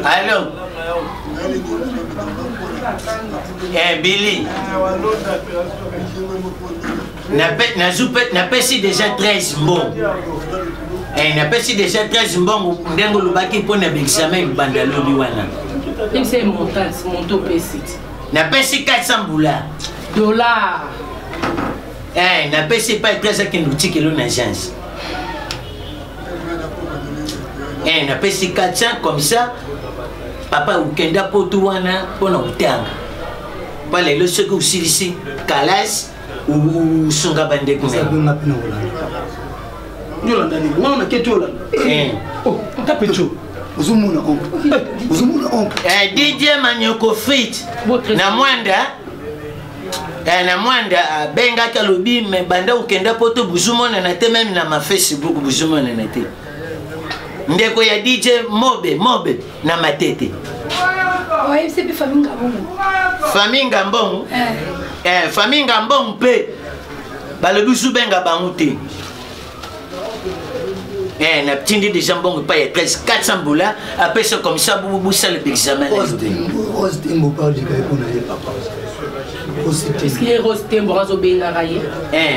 Allô? Billy. N'a pas si déjà 13 bons. N'a pas si déjà 13 bons. N'engo le baki pour l'examen bandalo biwana. C'est mon PC. N'a pas si 400 $. N'a pas si pas 13 qui nous tique l'on agence. N'a pas si 400 comme ça. Papa ou kenda potuana pour nous tanga. Pas les leçons que vous ici, Kalas ou Songa Bande comme ça. On a quelque chose. Oh, t'as peu de choses. Didier Manioko Fit. Na mwanda benga kalobi me banda ukenda poto buzumona na te même na ma Facebook buzumona na te. Ndeko ya DJ Mobe na matete. Ouais, c'est famille Ngambongo. Famille Ngambongo. Famille Ngambongo pe balobi subenga bangoute. Na petite des jambons pas 13 400 $. Après c'est comme ça vous ça l'examen. Rose Timbo parle du gars qu'on a papa. Est-ce qu'il est Rose Timbo razo benga raye?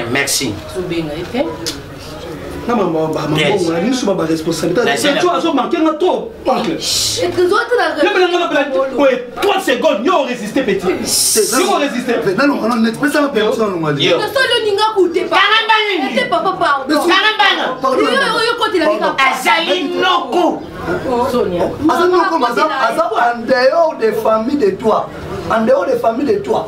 Merci. So benga était. Non maman, on a une super responsabilité. Tu as manqué un trop. Oncle. Et que toi tu l'as ouais, 3 secondes, yo résister petit. Si on résister. Non, n'est pas ça personne on m'a dit. Le seul ninga coûté pas. C'était papa pardon. Pardon. Yo quand il a dit Azali Noko. Sonia. Azali Noko en dehors des familles de toi. En dehors des familles de toi.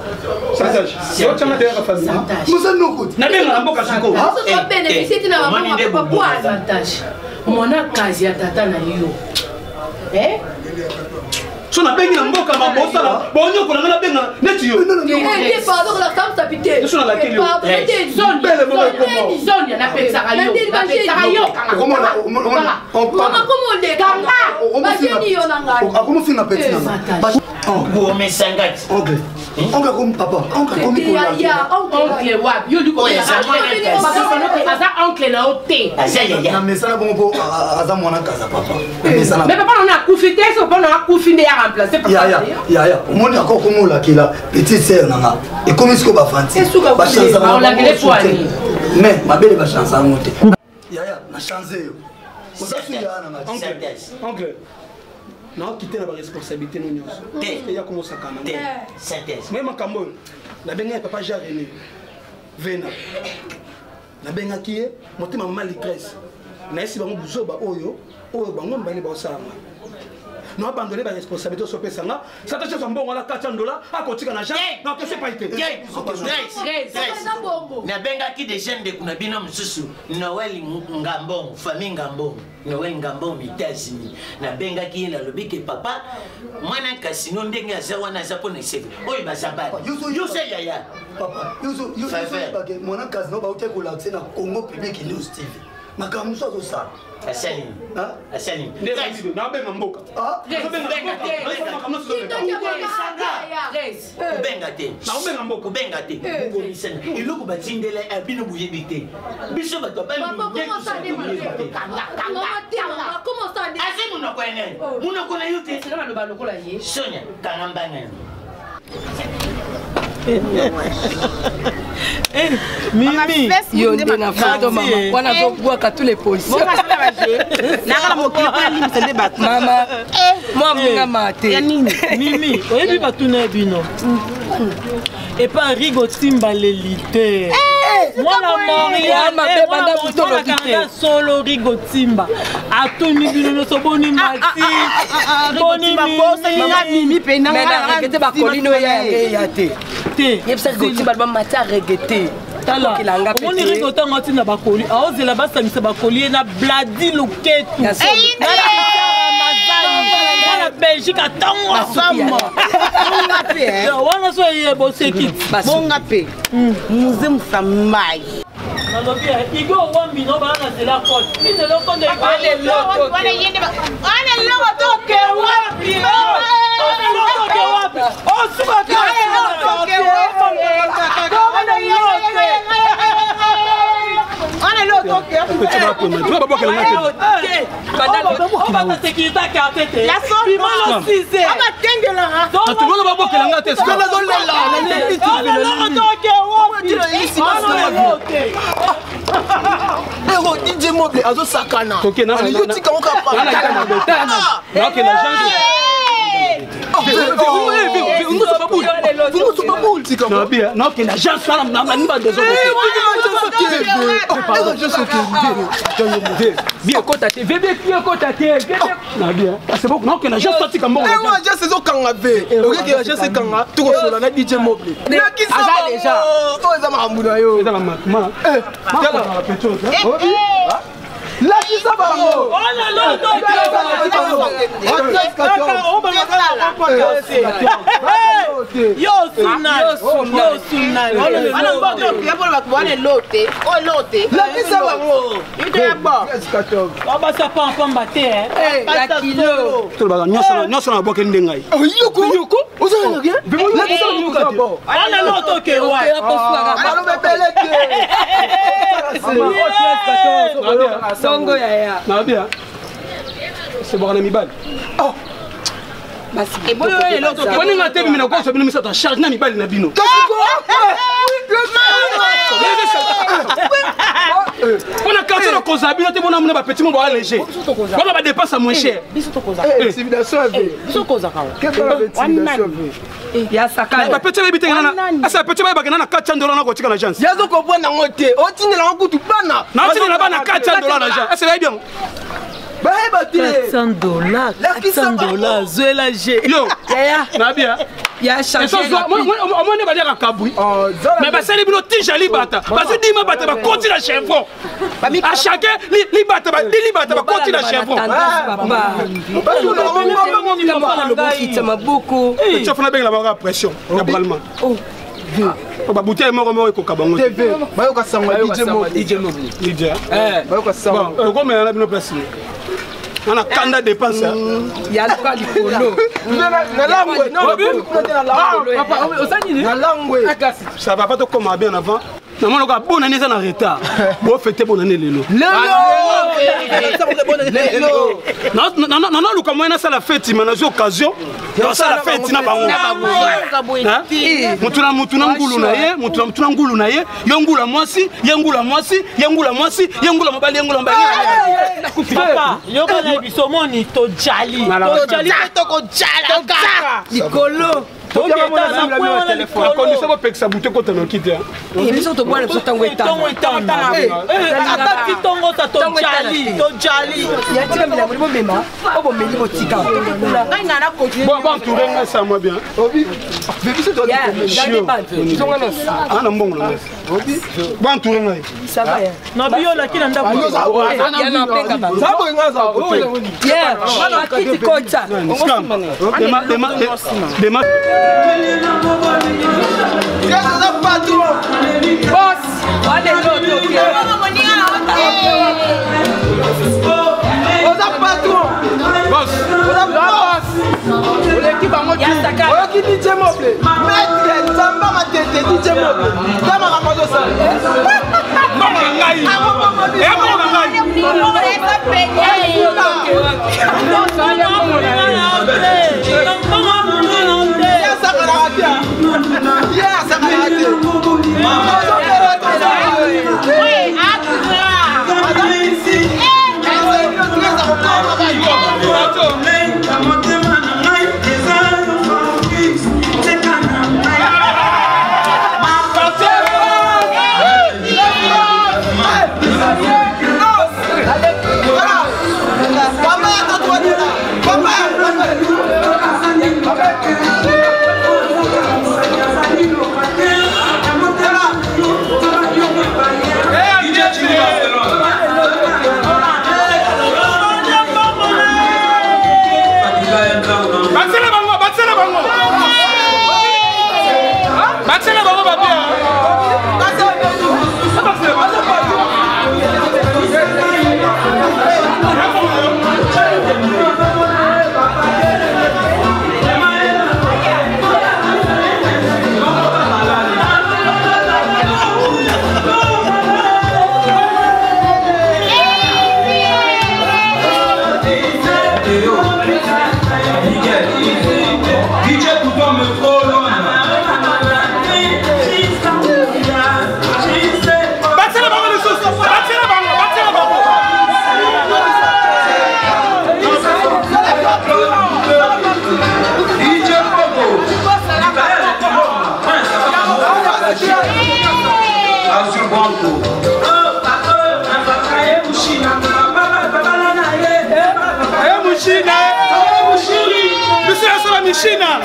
Santage. Si on tient derrière la famille. Nous sommes nos coups. Na bien la mboka chiko. Ça va bénéficier de la maman papa pour avantage. Mon akazi ya tata na yo. So na bengi na mboka mabosa la bonyo ko na benga neti yo. Pardon la femme s'habiter. So na la kili. Sonia na pesa rayo. Na pesa rayo. Comment on les comment on fait na petit na. Pour mes sangati. On va comme papa. On va comme oncle wap. Yo du ko oncle na ote. Na mesana bon po aza mwana kaza papa. Mais papa on a coufité, so on a coufité à remplacer papa. Ya. On est encore comme la qui la petite sœur nanga. Et comme est-ce que ba fanti. Ba chance on la gele poani. Mais ma belle ba chance à monter. Ya, na chance yo. Ko sa su ya nanga. Oncle. Non, quitter la responsabilité non nyonso. Il y a comment ça quand même. Synthèse. Moi makambo. La benga papa Jarene. Vena. La benga qui est monter maman Likresse. Na esi bango buzoba oyo bango mbali ba osanga. Non abandonner la responsabilité sur pesanga. Ça te cherche un bon à 400 $, à kotika na jambe. Non que c'est pas été. Na benga ki des jeunes de kuna bino msusu. Noël Ngambongo, famille Ngambongo. Noël Ngambongo États-Unis. Na benga ki na lobi ke papa mwana kasino ndenge azawa na zapona seve. Oyi bazabana. Yuso yaya. Papa, yuso parce que mwana kasino ba uté ko l'accès na Congo Public News TV. Makamu so ça. Asani. Asani. Na benga mboka. Benga te. Iloko batindela abino buyebite. Biso bato ba comment ça Asi munoko ene. Munoko na yote. Sera lo baloko la ye. Sonia, kanambanga. Mimi, yo nde na photo maman. Wana zo bwaka tous les policiers. Maman, moi mnga mate. Mimi, oyebi batuna bino. Et pas Rigo Timba l'élité. Moi la Maria, solo Rigo Timba. Atoni bino so boni mati. Boni Mimi pena. Mais na regete ba kolino ya te. Yebsa Rigo Timba ba mati a regete. Tala, on est rigotant quand il n'a pas collé. Ah, c'est là-bas, ça ne s'est pas collé. Il a bladi le quai. La Belgique attend la femme. On a soyé bossé qui. Bon appé. Nous aimons ça maille. Il go one minute, on a de la côte. Il ne l'entend pas. Allez, On va ta sécurité à quartier. La sorte. Puis moi le 6e. On va tenir là. Tout le monde va boire la tête. On va DJ Mobile azo sakana. OK, na. Yo tika oka pa. OK, la gente. Non, que la gente fala na nimba dezo. Bien kota TV, bien kota TV. Na bien. C'est bon, non que la gente sorti comme bon. Eh moi j'ai saison kanga ve. OK que la gente c'est kanga. Tu ko na DJ Mobile. Aza déjà. Oh za mamuda yo. Ça va ma. La petite. La qui ça va mo. Oh là là, yo sunna. Ana mboka ya pona bakwane lote. O lote. La qui ça va mo. Ite ba. On va ça pas en battre hein. La kilo. Tout le monde nyonso na boka ndengai. Yoko. Oza rien. La qui ça va mo. Ana loto ke wa. Alo bebele ke. Songo ya. Na bien. C'est bon, on a mis balle. Oh! Et bon, l'autre. On est maté, mais on a mis ça en charge. On a mis balle, Nabino. On a cassé le Kozabi, on a mis un petit moment léger. On a dépassé à moins cher. Intimidation avec. Qu'est-ce qu'on a intimidation avec? Ya sakana. Ba petit bébé tengana. Asa petit bébé bagana na $400 na kotika na agence. Yazo ko bona ngote. Otine la ngutu bana. Na otine la bana $400 na agence. Est-ce que bien? $400, Zoela G. Yo, na bien. Ya chaque. Moi ne va dire à Kabri. Mais ba sali bino tijali bata. Parce que dima bata ba continue la chevron. À chacun li bata ba continue la chevron. Tu fais bien la pression, naturellement. Oh. Ba bouteille moko ekoka bango. TV. Ba yo ka sangwa DJ Mobile. DJ. Ba yo ka sangwa. Bon, comme on a bino place. On a kanda dépense. Ya luka likolo. Na langwe. Non, papa, osani ni. Na langwe. Ça va pas te comme bien avant. Non, on a bonne année en retard. Bon fêter bonne année lelo. Non, le comment on a ça la fête, mais on a occasion. On ça la fête na bango. Mutuna ngulu na ye, mutuna ngulu na ye, yongula mwasi, yongula mobali, yongula mbali. Papa, yoka na biso moni to jali. To ko jala. Nikolo. Akondisa bapekisa bute kota na kiti. Biso to bwana biso tango etanga. Ata kitongo ta to jali. Ya tika mina muri bomema. Obo meli botika. Ngai ngana ko. Bon tourner nga ça moi bien. Obi. Biso to ya. Zonga no. Ana mbongo na. Obi. Bon tourner nga. Ça va ya. Na bio la kina ndako. Ya na penga ba. Sabo ngaza. Ya. Bana kiti kocha. Dema. Boss, allez l'autre. Oza patron. Boss. L'équipe a monté. Oki DJ Mobile. Maître Zamba matete DJ Mobile. Dama ramodo ça. Mama ngai. Mama ngai. China.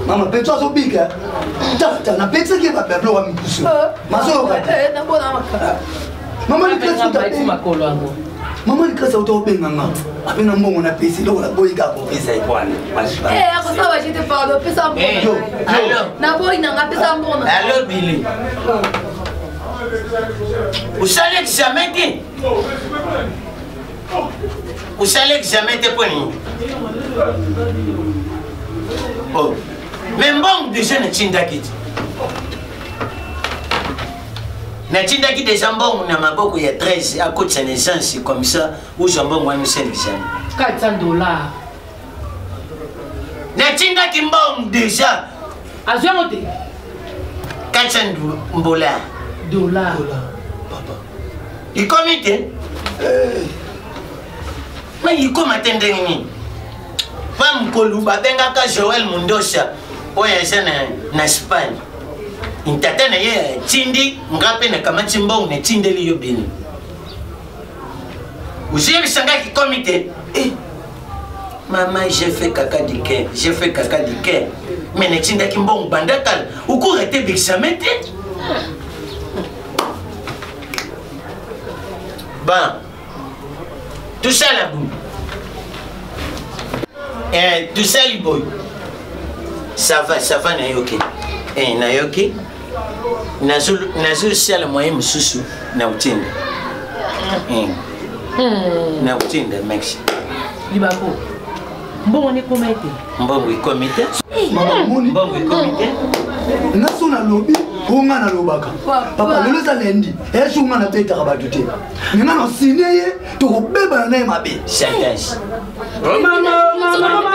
Mama, pe toi so big hein. Na pe ça qui va pe bloquer mi pousse. Maso ka. Mama ni kresa ta pe makolo ango. Mama ni kresa uto pe nganga. Apena mbongo na pesi lo la boy ka ko pesa ikwane. Ako sawa jete pardon, pesa mbona. Na boy nanga pesa mbona. Allo Billy. Usale examen ki? Usale examen te poni. Oh. Mais bon, déjà, na Tindakit. Na Tindakit, déjà, bon, on a ma beaucoup, il y a 13 à côté de sa naissance, comme ça, où j'en bon, moi, je sais $400. Na Tindakit, bon, déjà. À ce moment, $400. Papa. Il comité. Mais il comme attendre ni. Femme Koluba benga ka Joël Mundosa. Oya sana na Espagne. Intata na ye tindi ngape na kama timbo na tindeli yo bini. Usiye sanga ki comité. Maman, j'ai fait caca du cœur. J'ai fait caca du cœur. Mais na tinda ki mbongo bandakal. Uko rete d'examen te. Bon. Tout ça là boum. Tout ça les boy. Ça va Nayoki. Nayoki. Nazo c'est le moyen mususu na utinda. Na utinda merci. Libako. Mbongo ni komite. Mbongo ni komite. Mbongo ni komite. Naso na lobby, unga na lobaka. Papa lelo za lendi. Esu unga na teta ka batu te. Nina no sineye to ko beba na mabe. Chantage. Oh maman,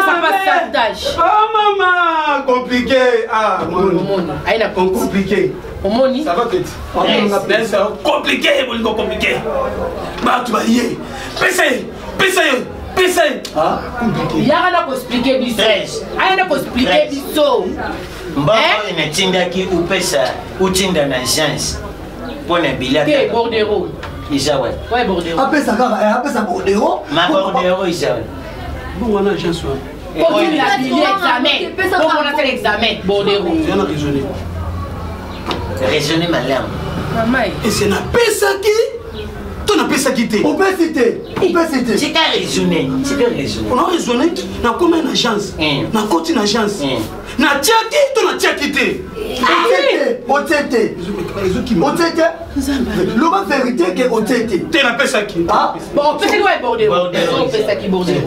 Ça passe chantage. oh maman, compliqué. Ah, Omoni. Aina compliqué. Omoni. Ça va peut-être. C'est compliqué, bon compliqué. Bah tu vas y aller. Pesa. Ah, compliqué. Y'a rien à expliquer biso. Rien à expliquer biso. Mbongo inatinda ki upesa utinda na agence. Pona bilaka. Que Bordero. Isawa. Ouais Bordero. Apesa kaka, apesa Bordero. Ma Bordero Isawa. Bon, on a agence. Pour qu'il a fini l'examen. Pour qu'on a fait l'examen, Bordero. On a raisonné. Raisonner ma langue. Maman. Et c'est na pesa qui? Tu n'as pas ça quitté. Obésité. C'est qu'à raisonner. On a raisonné, on a comme une agence. On a côté une agence. On a tiaki, tu n'as tiaki quitté. Otete. L'homme vérité que otete. Tu n'as pas ça qui. Bon, on fait quoi Bordero? On fait ça qui Bordero.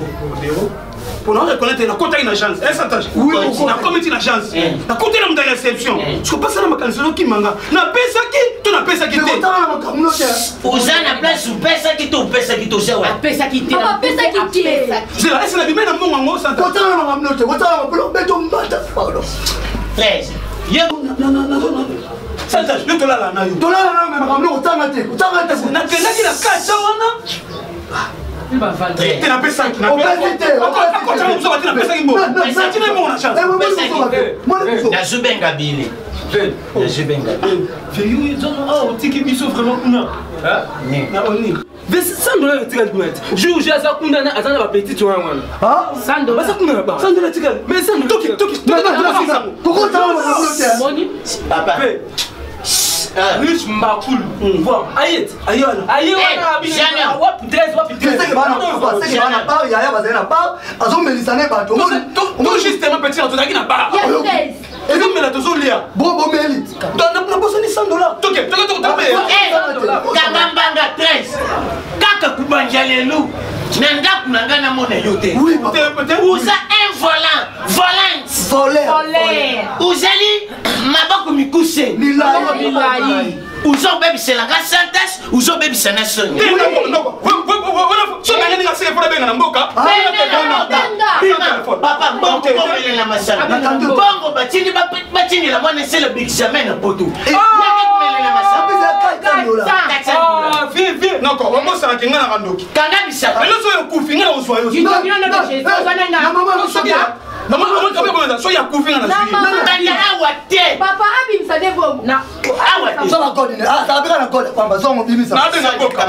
Pour nous reconnaître, on a côté une agence. Elle s'attache. Oui, on a commis une agence. On a côté de réception. Je ne peux pas ça dans ma canson qui manga. On a payé ça qui, tu n'as payé ça qui. Uza na place upesa ki to upesa ki to sawa. Pesa qui t'est. Papa, pesa qui t'est. C'est la est la bimé na mongo ngo santa. Frère, yo non. Santa, je te la na yo. Na kena ki na kasa wana. Il va vendre. Tu n'as pas ça qui. Quand tu n'as pas ça qui. Tu n'as pas chance. na zubenga bili. Na zubenga. Fais-you oh tiki biso vraiment kuna. Na oni. $100 tika kunat. Jour j'ai ça kuna na azana ba petit tu wana. $100. Ba ça kuna ba. $100 tika. Mais $100 toki. Pourquoi tu as Papa. riche mbakulu voir ayet ayo wana Jana wap 13 wap 13 c'est que bana part yaya bazali na part azomelisana bato tout justement petit tozalaki na bar ezomela tozolia bomeli nabosani $100 toke kangambanga 13 kaka kubanja lelo na ndako na ngai namona yo te uza un volant uzali maboko mikuse milai uzobebiselanga santas uzobebisana soni papa mbongo bomelela masala mbongo batindila mwana esele bexamen na poto yakemelela masalaomosalaki nga na kandoki kanga bisaka elo soyo okufi nga na kozwa yo soki akufi nga na kanda awa te Papa abimisa devomo. awa te sabika na kode kwamba zongo bimisa nabenga mboka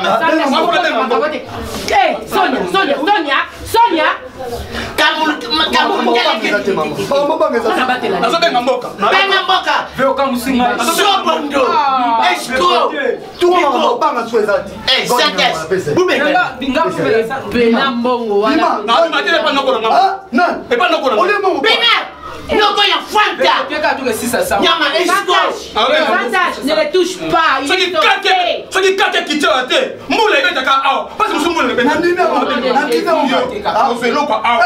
Sonia. nazobenga mboka benga mboka sobondo esco banga swezati santas bubenga pena mbongo wana bena noko ya fanta nyama esco ne le touche pas soki kate kitela te mbula ebetaka awa pasi mosu mbula ebetakaeloko awa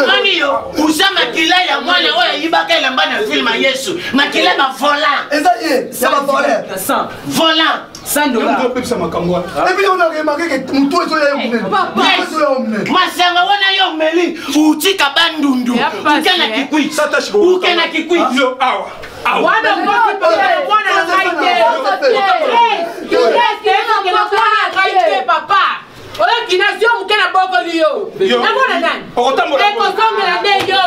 nani yo uza makila ya mwana oyo ayibaka elamba na filme ya yesu makila bavolant eza ye ya bavolant volant $100 makambo wana ebi ona remarke mutu ezoya yo munene masanga wana yo meli utika bandundu uke na kikwit awa wana ngoki mwana na ngaite papa oyo kinasio muke na boko liyo namona nani ekozongela nde yo